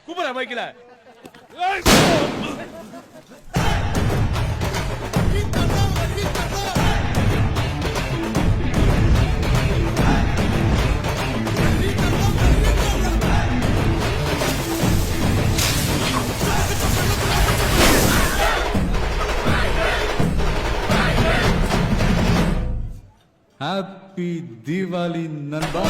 கூப்பிட மைக்கில. ஹாப்பி தீபாவளி நண்பா.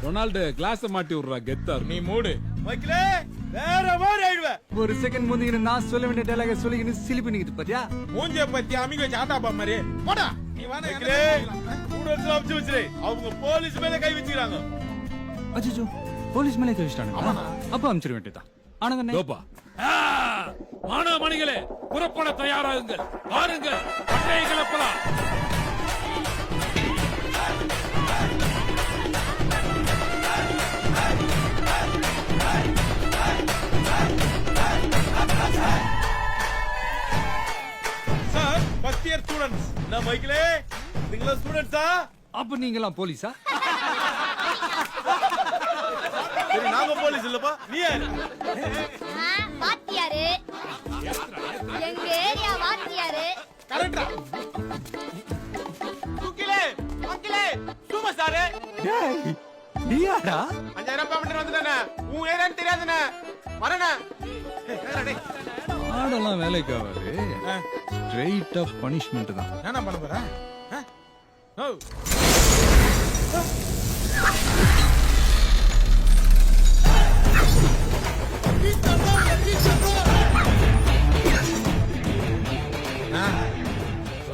Ronald class மாட்டி விடுறா கெத்தார். நீ மூடு மைக்கில, வேற மாதிரி ஆயிடுவ. ஒரு செகண்ட் முந்திக்கிட்டு நான் சொல்ல வேண்டிய டைலாக சொல்லிக்கிட்டு சிலி பண்ணிக்கிட்டு பாத்தியா? மூஞ்ச பத்தி அமிங்க வச்சு ஆட்டாப்பா மாதிரி போடா. நீ வாடா கூடத்துல அடிச்சு வச்சிரு. அவங்க போலீஸ் மேல கை வச்சிருக்காங்க. அச்சோ, போலீஸ் மேலே கழிச்சிட்டானுங்க. அப்ப அனுப்பிச்சிட வேண்டியதா. ஆனங்க தோப்பா மாணவமணிகளே புறப்பட தயாராகுங்கள். பாருங்கள் பண்டைய கிளப்பலாம். Sir first year students. நான் மைக்கிலே, நீங்களா ஸ்டூடண்ட்ஸா? அப்ப நீங்களாம் போலீஸா? சரி, நாம போலீஸ் இல்லப்பா. நீ யாரு? வாத்தியாரு. எங்க ஏரியா வாத்தியாரு. கரெக்டா? குக்கிலே, மக்கிலே, சும்மா சாரே. டேய், நீயாடா? 5000 பேமெண்ட் வந்துட்டானே. உன் ஏரியான்னு தெரியாதுனே. வரனே. டேய், ஆடெல்லாம் வேலைக்கு ஆகாது. ஸ்ட்ரைட்டா பனிஷ்மெண்ட் தான். என்ன பண்ண போற? ஓ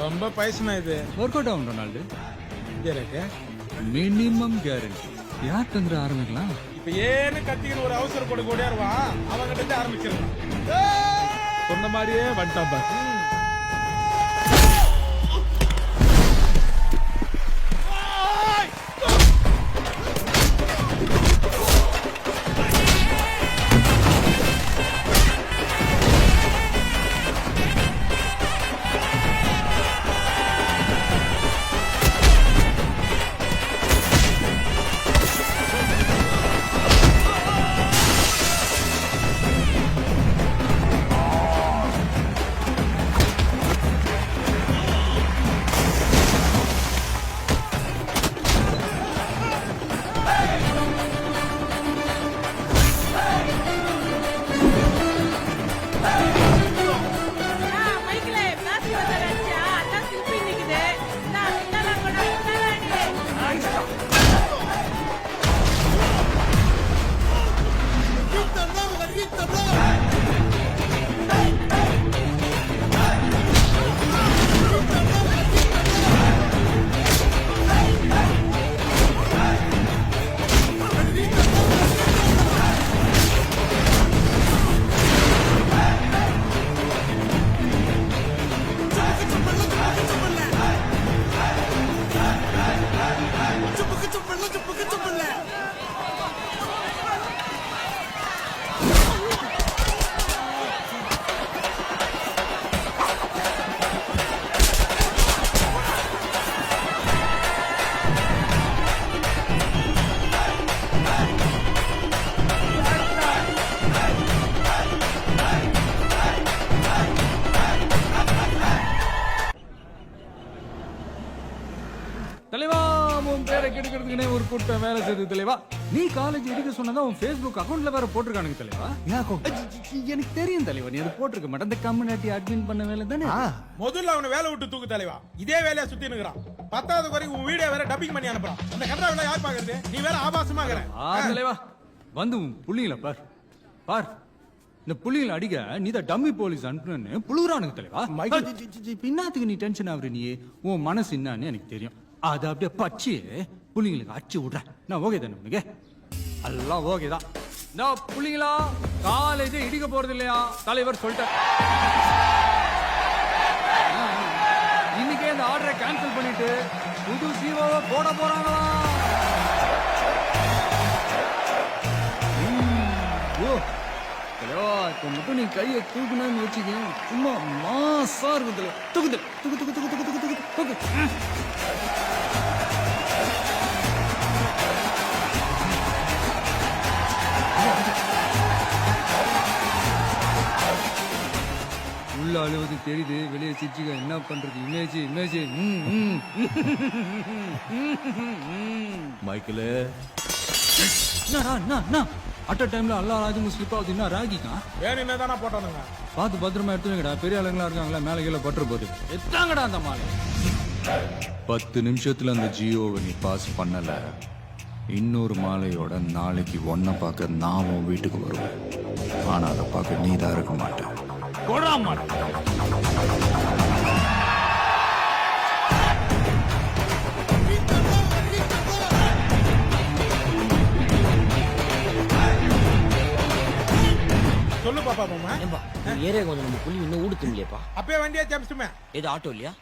ரொம்ப பைசனா இது. ஒர்க் அவுட் ஆகும் ரொனால்டு. இருக்கு மினிமம் கேரண்டி. யார் தந்துட ஆரம்பிக்கலாம்? இப்ப ஏன்னு கத்திக்கிற ஒரு அவசர கொடுக்க ஓடியாருவா. அவங்கிட்ட இருந்து ஆரம்பிச்சிடலாம். சொன்ன மாதிரியே வந்துட்டான் பாரு. தலைவா, உன் பேரை கெடுக்கிறதுக்குனே ஒரு கூட்டம் வேலை செய்யுது தலைவா. நீ காலேஜ் எடுக்க சொன்னதா உன் Facebook அக்கவுண்ட்ல வேற போட்டிருக்கானுங்க தலைவா. எனக்கு தெரியும் தலைவா, நீ அது போட்டிருக்க மாட்டேன். அந்த கம்யூனிட்டி அட்மின் பண்ண வேலை தானே. முதல்ல அவனை வேலை விட்டு தூக்கு தலைவா. இதே வேலையா சுத்தி நிக்கிறான். 10வது வரைக்கும் உன் வீடியோ வேற டப்பிங் பண்ணி அனுப்புறான். அந்த கண்டா யார் பாக்குறது? நீ வேற ஆபாசமாகற. தலைவா வந்து உன் புள்ளிங்கள பார் பார். இந்த புள்ளிங்களை அடிக்க நீ தான் டம்மி போலீஸ் அனுப்புன்னு புழுகுறானுங்க தலைவா. பின்னாத்துக்கு நீ டென்ஷன் ஆகுற. நீ உன் மனசு என்னன்னு எனக்கு தெரியும். அதை அப்படியே பச்சு புள்ளிங்களுக்கு அடிச்சு விடுறேன். நான் ஓகே தானே உனக்கு? எல்லாம் ஓகே தான். நான் புள்ளிங்களா காலேஜ் இடிக்க போறது இல்லையா தலைவர் சொல்லிட்டேன். இன்னைக்கே இந்த ஆர்டரை கேன்சல் பண்ணிட்டு புது ஜீவோவை போட போறாங்களா? தலைவா இப்போ மட்டும் நீ கையை தூக்குனான்னு வச்சுக்க சும்மா மாசா இருக்கும் தலைவா. தூக்கு தலை. தூக்கு தூக்கு தூக்கு தூக்கு தூக்கு தூக்கு தூக்கு. உள்ள அழுவது தெரியுது, வெளியே சிரிச்சுக்க. என்ன பண்றது? Image image. மைக்கிளு என்னடா அட் அ டைம்ல எல்லா ராஜமும் ஸ்லிப் ஆகுது. என்ன ராகிக்கா வேணும்னே தானே போட்டானுங்க. பார்த்து பத்திரமா எடுத்துங்கடா. பெரிய ஆளுங்களா இருக்காங்களா, மேல கீழே பட்டுற போது எத்தாங்கடா அந்த மாலை. 10 நிமிஷத்துல அந்த ஜியோவை நீ பாஸ் பண்ணல, இன்னொரு மாலையோட நாளைக்கு ஒன்ன பார்க்க நான் உன் வீட்டுக்கு வருவேன். ஆனா அதை பார்க்க நீ தான் இருக்க மாட்டேன். கொடாம சொல்லு பாப்பா மாமா. ஏன்பா ஏரியா கொஞ்சம் நம்ம புள்ளி இன்னும் ஊடு தும்லையப்பா. அப்பயே வண்டியா ஜம்ஸ்டுமே. ஏது ஆட்டோ இல்லையா?